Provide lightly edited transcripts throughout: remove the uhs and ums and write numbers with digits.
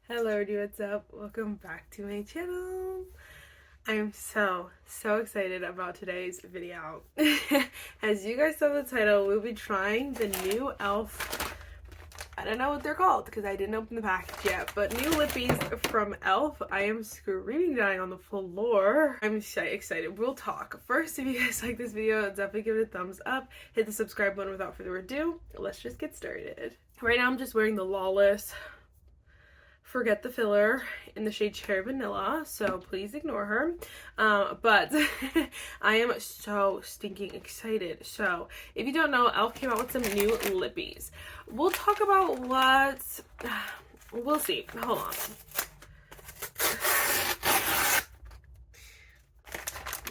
Hello, dude, what's up? Welcome back to my channel. I am so excited about today's video. As you guys saw the title, we'll be trying the new e.l.f. I don't know what they're called because I didn't open the package yet, but new lippies from e.l.f. I am screaming dying on the floor. I'm so excited. We'll talk. First, if you guys like this video, definitely give it a thumbs up. Hit the subscribe button. Without further ado, let's just get started. Right now, I'm just wearing the Lawless Forget the Filler in the shade Cherry Vanilla, so please ignore her. But I am so stinking excited. So if you don't know, e.l.f. came out with some new lippies. We'll talk about what... We'll see. Hold on.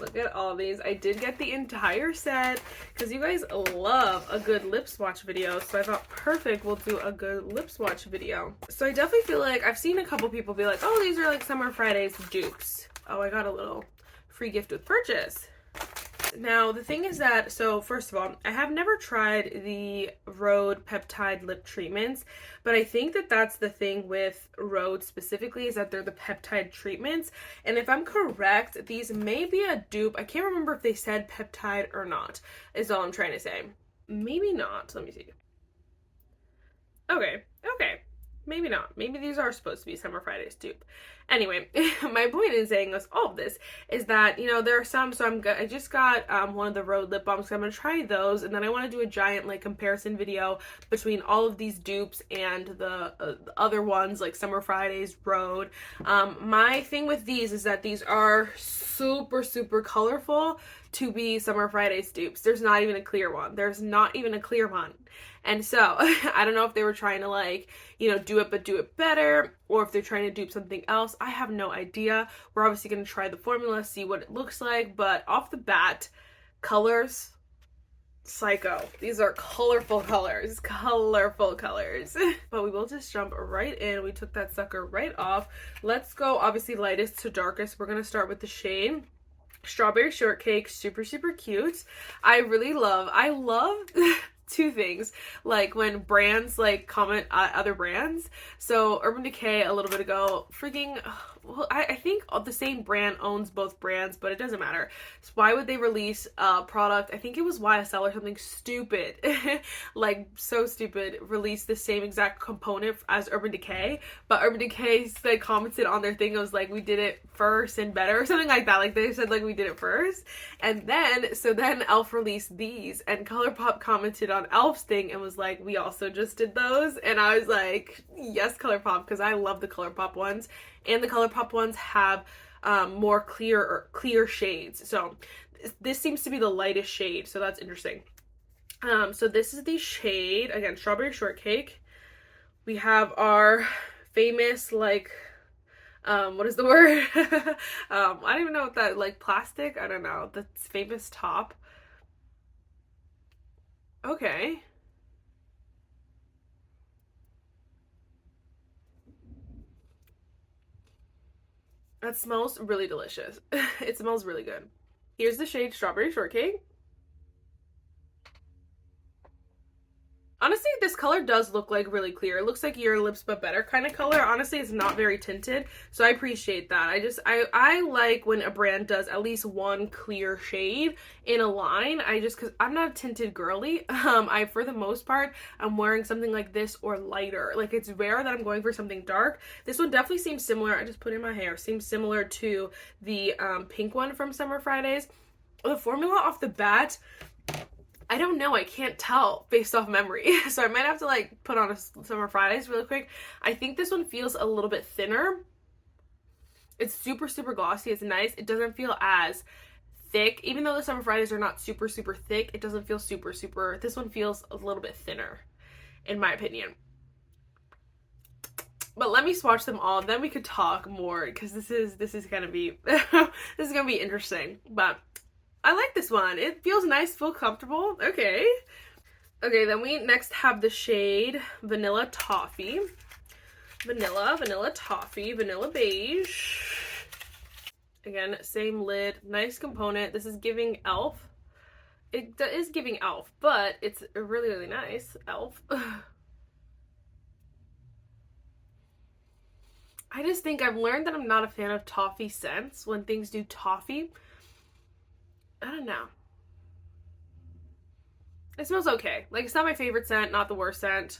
Look at all these. I did get the entire set because you guys love a good lip swatch video. So I thought, perfect, we'll do a good lip swatch video. So I definitely feel like I've seen a couple people be like, oh, these are like Summer Fridays dupes. Oh, I got a little free gift with purchase. Now, the thing is that, so first of all, I have never tried the Rhode peptide lip treatments, but I think that that's the thing with Rhode specifically, is that they're the peptide treatments. And if I'm correct, these may be a dupe. I can't remember if they said peptide or not, is all I'm trying to say. Maybe not. Let me see. Okay. Maybe not. Maybe these are supposed to be Summer Fridays dupe. Anyway, my point in saying all of this is that, you know, there are some, so I just got one of the Rhode lip balms, so I'm going to try those, and then I want to do a giant, like, comparison video between all of these dupes and the other ones, like Summer Fridays, Rhode. My thing with these is that these are super colorful to be Summer Fridays dupes. There's not even a clear one. There's not even a clear one. And so, I don't know if they were trying to, like, you know, do it but do it better, or if they're trying to dupe something else. I have no idea. We're obviously going to try the formula, see what it looks like, but off the bat, colors, psycho. These are colorful colors. But we will just jump right in. We took that sucker right off. Let's go, obviously, lightest to darkest. We're going to start with the shade Strawberry Shortcake. Super cute. I love two things, like when brands like comment other brands. So Urban Decay a little bit ago, freaking, well, I think the same brand owns both brands, but it doesn't matter. So why would they release a product? I think it was YSL or something stupid, like so stupid, release the same exact component as Urban Decay, but Urban Decay like commented on their thing. It was like, we did it first and better, or something like that. Like they said, like, we did it first, and then e.l.f. released these, and Colorupop commented on e.l.f.'s thing and was like, we also just did those. And I was like, yes, Colorupop, because I love the Colorupop ones, and the Colorupop ones have more clear shades. So this seems to be the lightest shade, so that's interesting. So this is the shade, again, Strawberry Shortcake. We have our famous, like, what is the word? I don't even know what that, like, plastic, I don't know, the famous top. Okay. That smells really delicious. It smells really good. Here's the shade Strawberry Shortcake. Honestly, this color does look like really clear. It looks like Your Lips But Better kind of color. Honestly, it's not very tinted, so I appreciate that. I like when a brand does at least one clear shade in a line. Because I'm not a tinted girly. For the most part, I'm wearing something like this or lighter. Like, it's rare that I'm going for something dark. This one definitely seems similar. I just put it in my hair. Seems similar to the pink one from Summer Fridays. The formula off the bat, I don't know, I can't tell based off memory. So I might have to, like, put on a Summer Fridays really quick. I think this one feels a little bit thinner. It's super glossy. It's nice. It doesn't feel as thick. Even though the Summer Fridays are not super thick, it doesn't feel super. This one feels a little bit thinner, in my opinion. But let me swatch them all, then we could talk more, because this is gonna be this is gonna be interesting. But I like this one. It feels nice, feel comfortable. Okay, then we next have the shade Vanilla Toffee. Vanilla Toffee, Vanilla Beige. Again, same lid, nice component. This is giving e.l.f. It is giving e.l.f., but it's really nice. e.l.f. I just think I've learned that I'm not a fan of toffee scents when things do toffee. I don't know. It smells okay. Like, it's not my favorite scent, not the worst scent.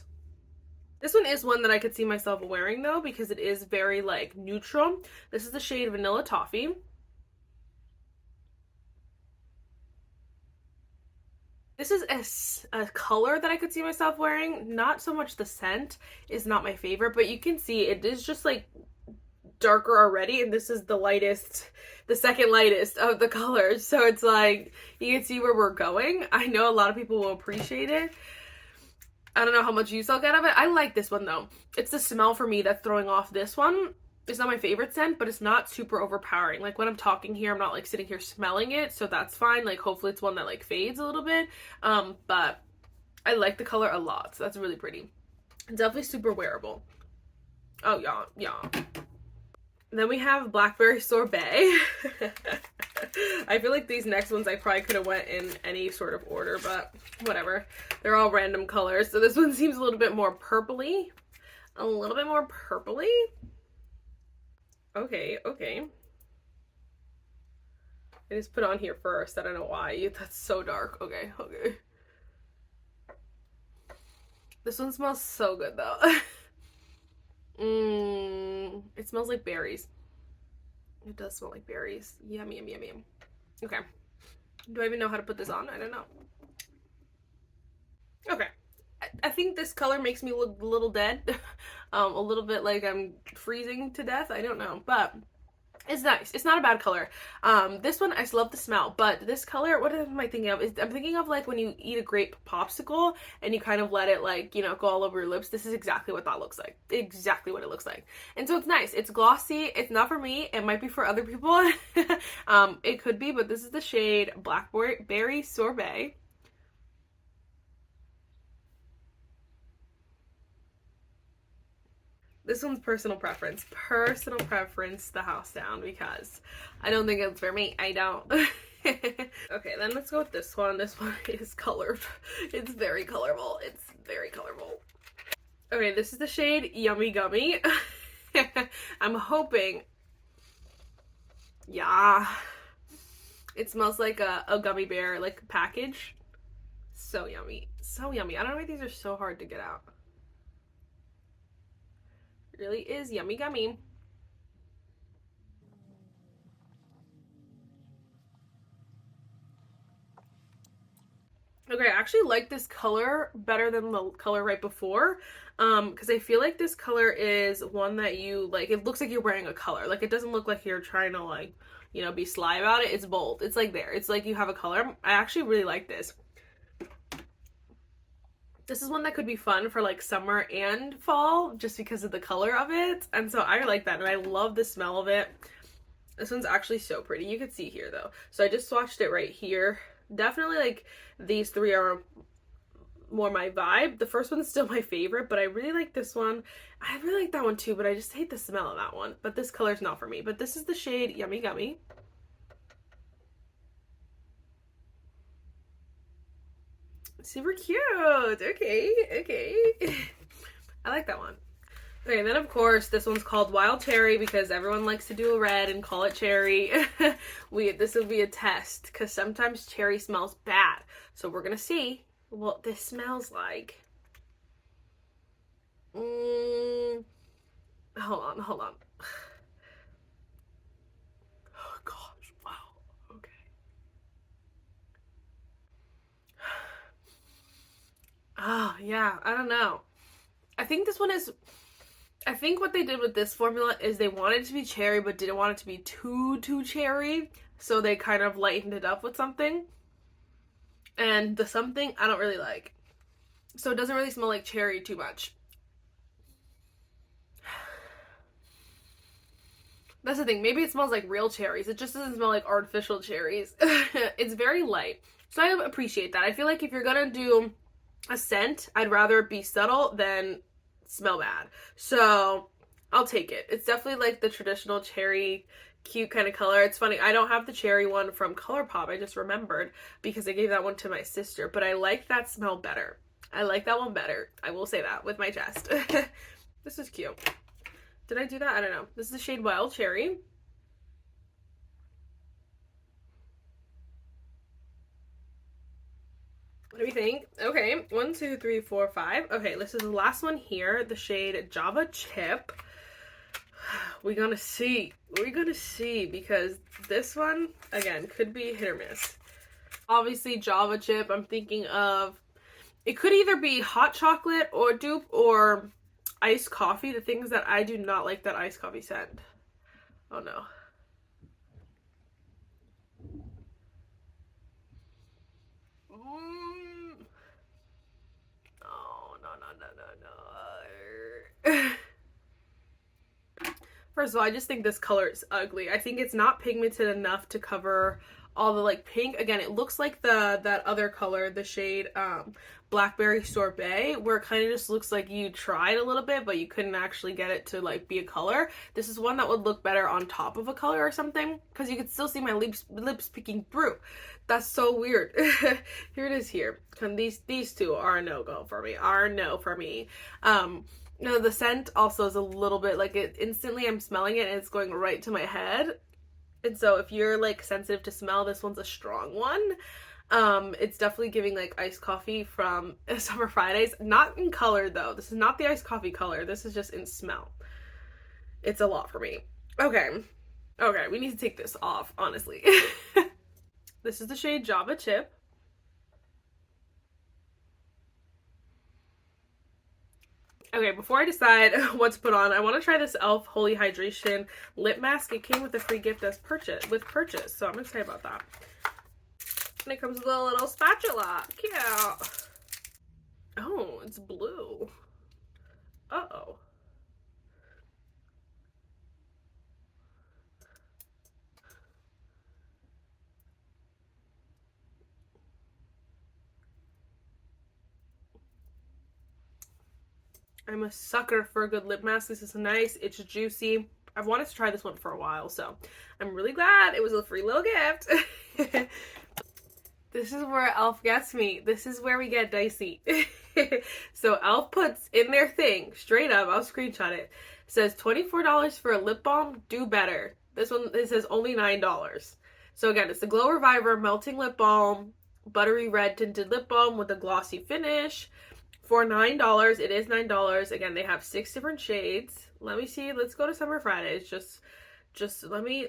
This one is one that I could see myself wearing, though, because it is very, like, neutral. This is the shade Vanilla Toffee. This is a color that I could see myself wearing. Not so much the scent is not my favorite, but you can see it is just, like, darker already, and this is the lightest, the second lightest of the colors. So it's like, you can see where we're going. I know a lot of people will appreciate it. I don't know how much use I'll get of it. I like this one though. It's the smell for me that's throwing off this one. It's not my favorite scent, but it's not super overpowering. Like when I'm talking here, I'm not like sitting here smelling it, so that's fine. Like hopefully it's one that like fades a little bit. But I like the color a lot, so that's really pretty. Definitely super wearable. Oh yeah, yeah. Then we have Blackberry Sorbet. I feel like these next ones I probably could have went in any sort of order, but whatever. They're all random colors. So this one seems a little bit more purpley. A little bit more purpley. Okay, okay. I just put on here first. I don't know why. That's so dark. Okay, okay. This one smells so good though. It smells like berries. It does smell like berries. Yum, yum, yum, yum. Okay. Do I even know how to put this on? I don't know. Okay. I think this color makes me look a little dead. A little bit like I'm freezing to death. I don't know. But it's nice. It's not a bad color. This one, I just love the smell. But this color, what am I thinking of? I'm thinking of like when you eat a grape popsicle and you kind of let it like, you know, go all over your lips. This is exactly what that looks like. Exactly what it looks like. And so it's nice. It's glossy. It's not for me. It might be for other people. It could be, but this is the shade Blackberry Sorbet. This one's personal preference. Personal preference, the house down, because I don't think it's for me. I don't. Okay, then let's go with this one. This one is colored. It's very colorful. It's very colorful. Okay, this is the shade Yummy Gummy. I'm hoping. Yeah. It smells like a gummy bear, like, package. So yummy. So yummy. I don't know why these are so hard to get out. Really is yummy gummy. Okay, I actually like this color better than the color right before, because I feel like this color is one that you, like, it looks like you're wearing a color. Like, it doesn't look like you're trying to, like, you know, be sly about it. It's bold. It's, like, there. It's like you have a color. I actually really like this. This is one that could be fun for like summer and fall just because of the color of it. And so I like that, and I love the smell of it. This one's actually so pretty. You could see here though. So I just swatched it right here. Definitely like these three are more my vibe. The first one's still my favorite, but I really like this one. I really like that one too, but I just hate the smell of that one. But this color's not for me. But this is the shade Yummy Gummy. Super cute. Okay, okay. I like that one. Okay, and then of course this one's called Wild Cherry because everyone likes to do a red and call it cherry. This will be a test because sometimes cherry smells bad. So we're gonna see what this smells like. Hold on, hold on. Oh gosh, wow. Okay. Oh, yeah, I don't know. I think this one is, I think what they did with this formula is they wanted it to be cherry but didn't want it to be too cherry. So they kind of lightened it up with something. And the something I don't really like. So it doesn't really smell like cherry too much. That's the thing. Maybe it smells like real cherries. It just doesn't smell like artificial cherries. It's very light. So I appreciate that. I feel like if you're gonna do a scent, I'd rather it be subtle than smell bad. So I'll take it. It's definitely like the traditional cherry cute kind of color. It's funny, I don't have the cherry one from Colourpop. I just remembered because I gave that one to my sister, but I like that smell better. I like that one better. I will say that with my chest. This is cute. Did I do that? I don't know. This is the shade Wild Cherry. What do we think? Okay, 1, 2, 3, 4, 5. Okay, this is the last one here, the shade Java Chip. We're gonna see. We're gonna see, because this one, again, could be hit or miss. Obviously, Java Chip, I'm thinking of, it could either be hot chocolate or dupe or iced coffee, the things that I do not like that iced coffee scent. Oh no. Oh, no. First of all, I just think this color is ugly. I think it's not pigmented enough to cover all the like pink. Again, it looks like that other color, the shade Blackberry Sorbet, where it kind of just looks like you tried a little bit, but you couldn't actually get it to like be a color. This is one that would look better on top of a color or something, because you could still see my lips peeking through. That's so weird. Here it is here. And these two are a no-go for me. Are no for me. No, the scent also is a little bit like it instantly I'm smelling it and it's going right to my head. And so if you're like sensitive to smell, this one's a strong one. It's definitely giving like iced coffee from Summer Fridays. Not in color though. This is not the iced coffee color. This is just in smell. It's a lot for me. Okay. Okay, we need to take this off, honestly. This is the shade Java Chip. Okay, before I decide what to put on, I want to try this e.l.f. Holy Hydration Lip Mask. It came with a free gift as purchase, so I'm excited about that. And it comes with a little spatula. Cute. Oh, it's blue. Uh-oh. I'm a sucker for a good lip mask. This is nice. It's juicy. I've wanted to try this one for a while, so I'm really glad it was a free little gift. This is where e.l.f. gets me. This is where we get dicey. So e.l.f. puts in their thing, straight up, I'll screenshot it. It says $24 for a lip balm, do better. This one, it says only $9. So again, it's the Glow Reviver Melting Lip Balm, Buttery Red Tinted Lip Balm with a glossy finish. For $9, it is $9. Again, they have 6 different shades. Let me see. Let's go to Summer Fridays. Just let me.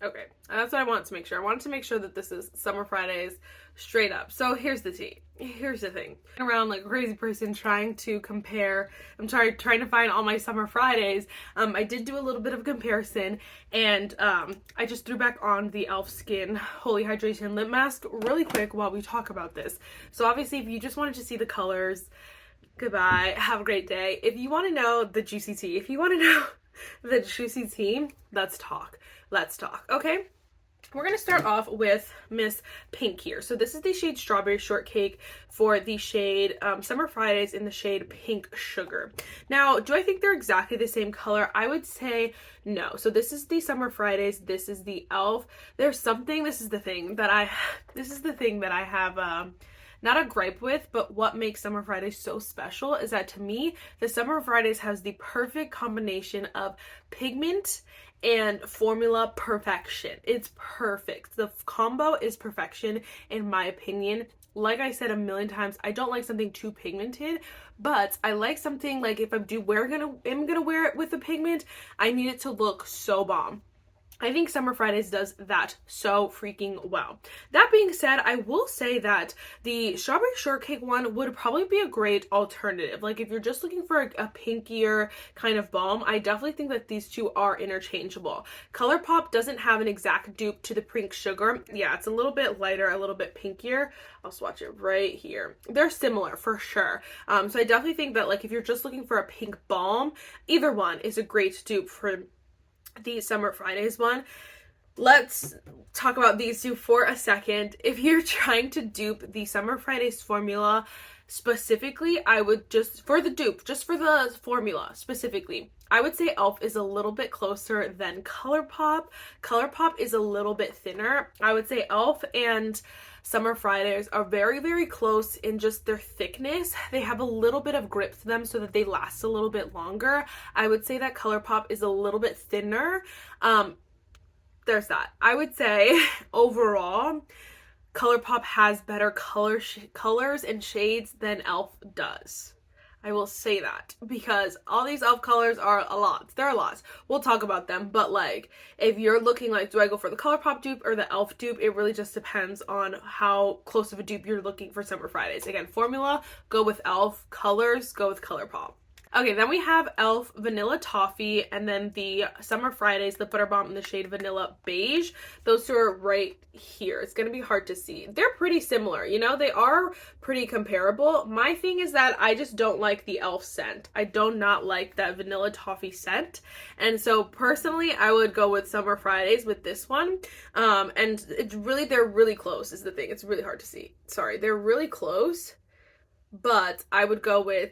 Okay, that's what I want to make sure. I wanted to make sure that this is Summer Fridays straight up. So here's the tea. Here's the thing. Around like a crazy person trying to compare. I'm trying to find all my Summer Fridays. I did do a little bit of comparison, and I just threw back on the e.l.f. Skin Holy Hydration Lip Mask really quick while we talk about this. So obviously, if you just wanted to see the colors, goodbye. Have a great day. If you want to know the juicy tea, if you want to know the juicy tea, let's talk. Let's talk, okay? We're going to start off with Miss Pink here. So this is the shade Strawberry Shortcake for the shade Summer Fridays in the shade Pink Sugar. Now, do I think they're exactly the same color? I would say no. So this is the Summer Fridays. This is the e.l.f. There's something, this is the thing that I have not a gripe with, but what makes Summer Fridays so special is that to me, the Summer Fridays has the perfect combination of pigment and formula perfection. It's perfect. The combo is perfection in my opinion. Like I said a million times, I don't like something too pigmented, but I like something like if I'm gonna wear it with a pigment, I need it to look so bomb. I think Summer Fridays does that so freaking well. That being said, I will say that the Strawberry Shortcake one would probably be a great alternative. Like if you're just looking for a pinkier kind of balm, I definitely think that these two are interchangeable. Colourpop doesn't have an exact dupe to the Pink Sugar. Yeah, it's a little bit lighter, a little bit pinkier. I'll swatch it right here. They're similar for sure. So I definitely think that like if you're just looking for a pink balm, either one is a great dupe for the Summer Fridays one. Let's talk about these two for a second. If you're trying to dupe the Summer Fridays formula specifically, I would just for the formula specifically, I would say e.l.f. is a little bit closer than Colourpop. Colourpop is a little bit thinner. I would say e.l.f. and Summer Fridays are very, very close in just their thickness. They have a little bit of grip to them so that they last a little bit longer. I would say that Colourpop is a little bit thinner. There's that. I would say overall, Colourpop has better colors and shades than e.l.f. does. I will say that because all these e.l.f. colors are a lot. They're a lot. We'll talk about them, but like if you're looking like, do I go for the Colourpop dupe or the e.l.f. dupe? It really just depends on how close of a dupe you're looking for Summer Fridays. Again, formula, go with e.l.f. Colors, go with Colourpop. Okay, then we have e.l.f. Vanilla Toffee, and then the Summer Fridays Lip Butter Balm in the shade Vanilla Beige. Those two are right here. It's going to be hard to see. They're pretty similar, you know? They are pretty comparable. My thing is that I just don't like the e.l.f. scent. I do not like that Vanilla Toffee scent. And so, personally, I would go with Summer Fridays with this one. And they're really close is the thing. It's really hard to see. Sorry, they're really close. But I would go with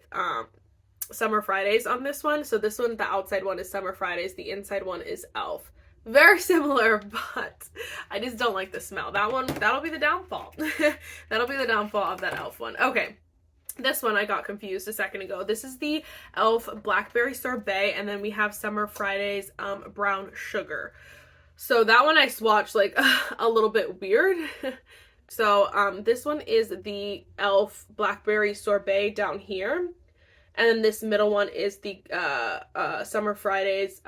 Summer Fridays on this one. So this one, the outside one is Summer Fridays, the inside one is e.l.f. Very similar, but I just don't like the smell. That one, that'll be the downfall. That'll be the downfall of that e.l.f. one. Okay, this one I got confused a second ago. This is the e.l.f. Blackberry Sorbet, and then we have Summer Fridays Brown Sugar. So that one I swatched like a little bit weird. So this one is the e.l.f. Blackberry Sorbet down here. And then this middle one is the Summer Fridays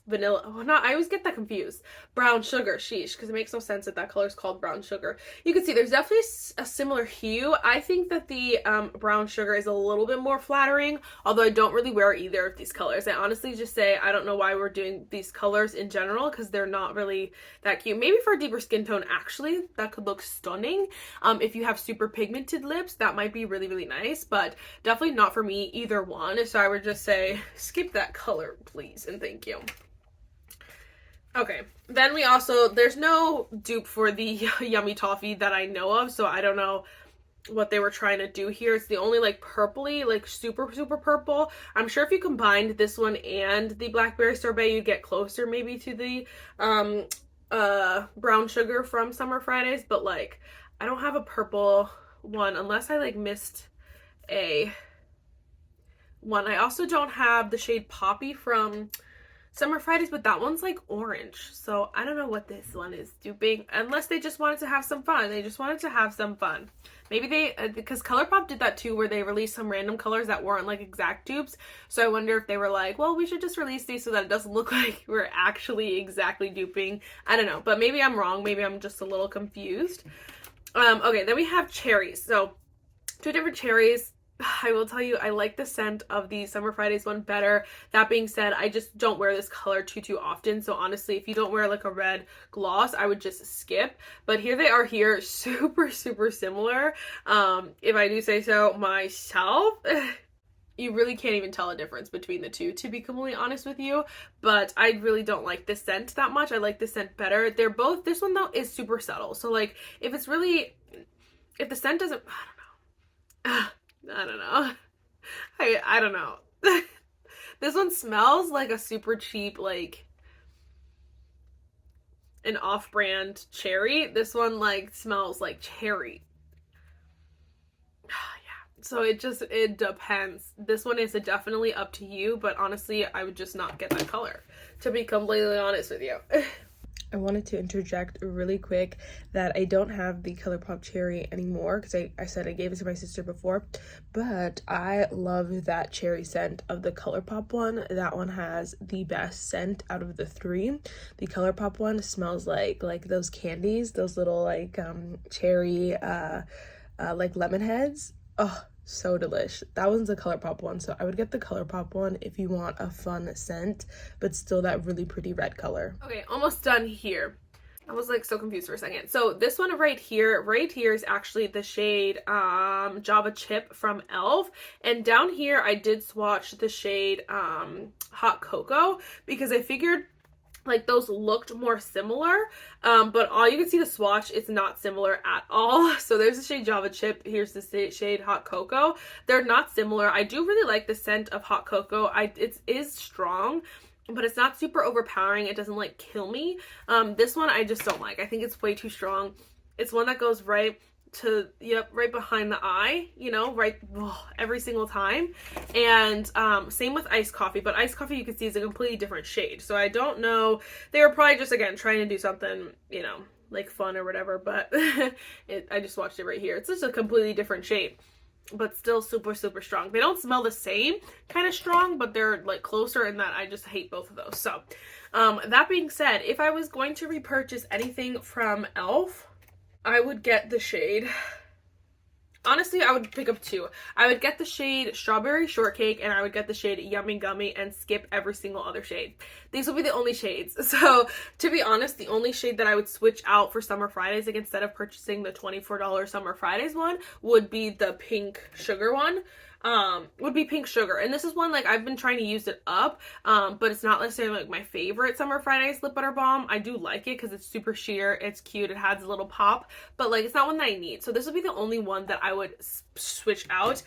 vanilla. Oh, no, I always get that confused. Brown Sugar, sheesh, because it makes no sense that that color is called Brown Sugar. You can see there's definitely a similar hue. I think that the Brown Sugar is a little bit more flattering, although I don't really wear either of these colors. I honestly just say I don't know why we're doing these colors in general, because they're not really that cute. Maybe for a deeper skin tone, actually, that could look stunning. If you have super pigmented lips, that might be really, really nice, but definitely not for me, either one. So I would just say skip that color, please, and thank you. Okay, then we also, there's no dupe for the Yummy Toffee that I know of, so I don't know what they were trying to do here. It's the only like purpley, like super purple. I'm sure if you combined this one and the Blackberry Sorbet, you'd get closer maybe to the Brown Sugar from Summer Fridays, but like I don't have a purple one unless I like missed a one. I also don't have the shade Poppy from Summer Fridays, but that one's like orange, so I don't know what this one is duping, unless they just wanted to have some fun. They just wanted to have some fun. Maybe they, because Colourpop did that too, where they released some random colors that weren't like exact dupes, so I wonder if they were like, well, we should just release these so that it doesn't look like we're actually exactly duping. I don't know, but maybe I'm wrong. Maybe I'm just a little confused. Okay, then we have cherries. So two different cherries. I will tell you, I like the scent of the Summer Fridays one better. That being said, I just don't wear this color too often. So honestly, if you don't wear like a red gloss, I would just skip. But here they are here, super similar. If I do say so myself. You really can't even tell a difference between the two, to be completely honest with you. But I really don't like this scent that much. I like this scent better. They're both, this one though is super subtle. So like, if it's really, if the scent doesn't, I don't know. I don't know. This one smells like a super cheap, like an off-brand cherry. This one like smells like cherry. Yeah. So it depends. This one is definitely up to you, but honestly, I would just not get that color, to be completely honest with you. I wanted to interject really quick that I don't have the Colourpop cherry anymore because I said I gave it to my sister before, but I love that cherry scent of the Colourpop one. That one has the best scent out of the three. The Colourpop one smells like those candies, those little like cherry like lemon heads. Oh, so delish. That one's the Colourpop one, so I would get the Colourpop one if you want a fun scent but still that really pretty red color. Okay, almost done here. I was like so confused for a second. So this one right here is actually the shade Java Chip from e.l.f. and down here I did swatch the shade Hot Cocoa because I figured like those looked more similar, but all you can see the swatch, it's not similar at all. So there's the shade Java Chip, here's the shade Hot Cocoa. They're not similar. I do really like the scent of Hot Cocoa. It is strong, but it's not super overpowering. It doesn't like kill me. This one I just don't like. I think it's way too strong. It's one that goes right to, yep, right behind the eye, you know, right, every single time. And same with iced coffee, but iced coffee you can see is a completely different shade. So I don't know, they were probably just, again, trying to do something, you know, like fun or whatever, but I just watched it right here. It's just a completely different shade, but still super, super strong. They don't smell the same kind of strong, but they're like closer in that I just hate both of those. So that being said, if I was going to repurchase anything from e.l.f., I would get the shade, honestly, I would pick up two. I would get the shade Strawberry Shortcake, and I would get the shade Yummy Gummy, and skip every single other shade. These will be the only shades. So, to be honest, the only shade that I would switch out for Summer Fridays, like instead of purchasing the $24 Summer Fridays one, would be the Pink Sugar one. Would be Pink Sugar, and this is one like I've been trying to use it up, but it's not necessarily like my favorite Summer Fridays lip butter balm. I do like it because it's super sheer, it's cute, it has a little pop, but like it's not one that I need. So this would be the only one that I would switch out.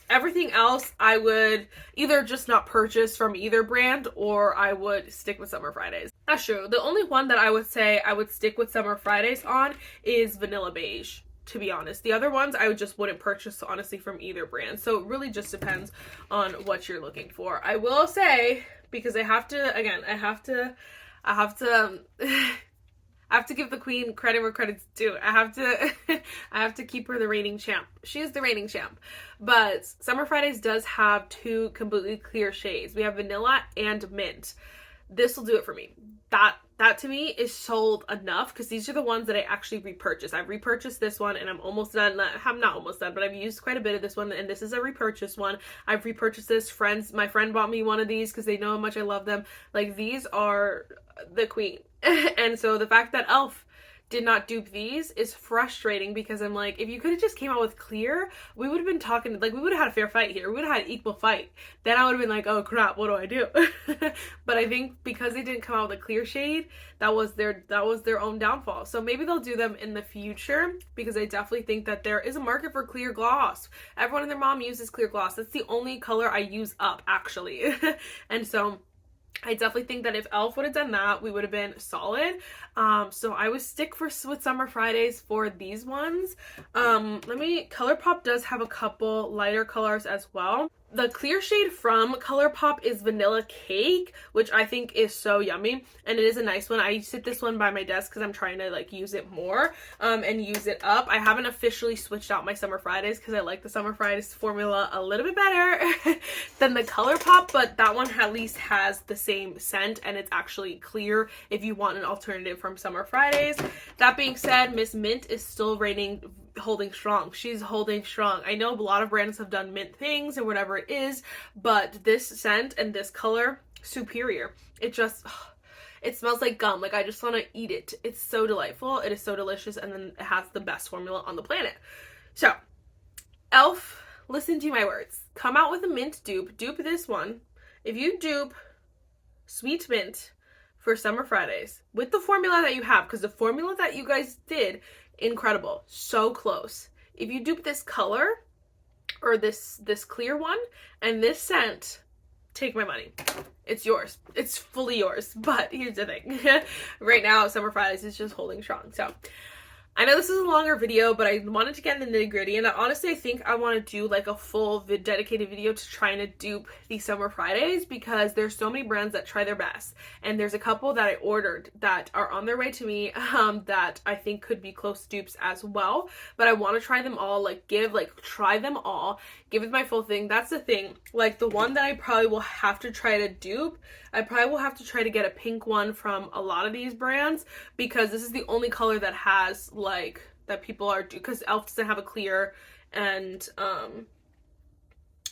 Everything else I would either just not purchase from either brand, or I would stick with Summer Fridays. That's true. The only one that I would say I would stick with Summer Fridays on is Vanilla Beige, to be honest. The other ones I just wouldn't purchase, honestly, from either brand. So it really just depends on what you're looking for. I will say, because I have to, again, I have to I have to give the queen credit where credit's due. I have to keep her the reigning champ. She is the reigning champ. But Summer Fridays does have two completely clear shades. We have vanilla and mint. This will do it for me. That to me is sold enough, because these are the ones that I actually repurchase. I've repurchased this one and I'm almost done. I'm not almost done, but I've used quite a bit of this one, and this is a repurchase one. I've repurchased this. My friend bought me one of these because they know how much I love them. Like, these are the queen. And so the fact that e.l.f. did not dupe these is frustrating, because I'm like, if you could have just came out with clear, we would have been talking, like, we would have had a fair fight here. We would have had an equal fight. Then I would have been like, oh crap, what do I do? But I think because they didn't come out with a clear shade, that was their own downfall. So maybe they'll do them in the future, because I definitely think that there is a market for clear gloss. Everyone and their mom uses clear gloss. That's the only color I use up, actually. And so I definitely think that if e.l.f. would have done that, we would have been solid. So I would stick with Summer Fridays for these ones. Colourpop does have a couple lighter colors as well. The clear shade from Colourpop is Vanilla Cake, which I think is so yummy, and it is a nice one. I sit this one by my desk because I'm trying to like use it more and use it up. I haven't officially switched out my Summer Fridays because I like the Summer Fridays formula a little bit better than the Colourpop, but that one at least has the same scent, and it's actually clear if you want an alternative from Summer Fridays. That being said, Miss Mint is still holding strong. She's holding strong. I know a lot of brands have done mint things or whatever it is, but this scent and this color, superior. It just, it smells like gum. Like, I just want to eat it. It's so delightful. It is so delicious, and then it has the best formula on the planet. So, e.l.f., listen to my words. Come out with a mint dupe. Dupe this one. If you dupe Sweet Mint for Summer Fridays with the formula that you have, because the formula that you guys did, incredible, so close. If you dupe this color or this clear one and this scent, take my money. It's yours. It's fully yours. But here's the thing. Right now, Summer Fridays is just holding strong. So I know this is a longer video, but I wanted to get in the nitty-gritty, and honestly I think I want to do like a full dedicated video to trying to dupe these Summer Fridays, because there's so many brands that try their best, and there's a couple that I ordered that are on their way to me that I think could be close dupes as well. But I want to try them all, try them all, give it my full thing. That's the thing. Like, the one that I probably will have to try to dupe, I probably will have to try to get a pink one from a lot of these brands, because this is the only color that has that people are, because e.l.f. doesn't have a clear, and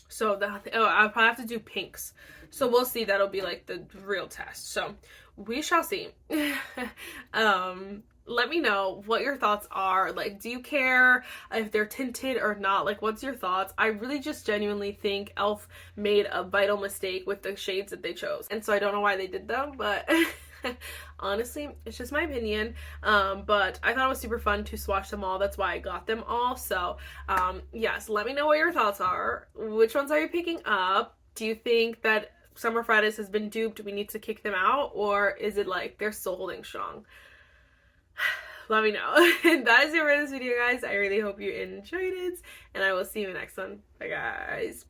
so I'll probably have to do pinks. So we'll see. That'll be like the real test. So we shall see. Let me know what your thoughts are. Like, do you care if they're tinted or not? Like, what's your thoughts? I really just genuinely think e.l.f. made a vital mistake with the shades that they chose. And so I don't know why they did them, but Honestly, it's just my opinion. But I thought it was super fun to swatch them all. That's why I got them all. So, yes, let me know what your thoughts are. Which ones are you picking up? Do you think that Summer Fridays has been duped? We need to kick them out? Or is it like they're still holding strong? Let me know. And that is it for this video, guys. I really hope you enjoyed it. And I will see you in the next one. Bye, guys.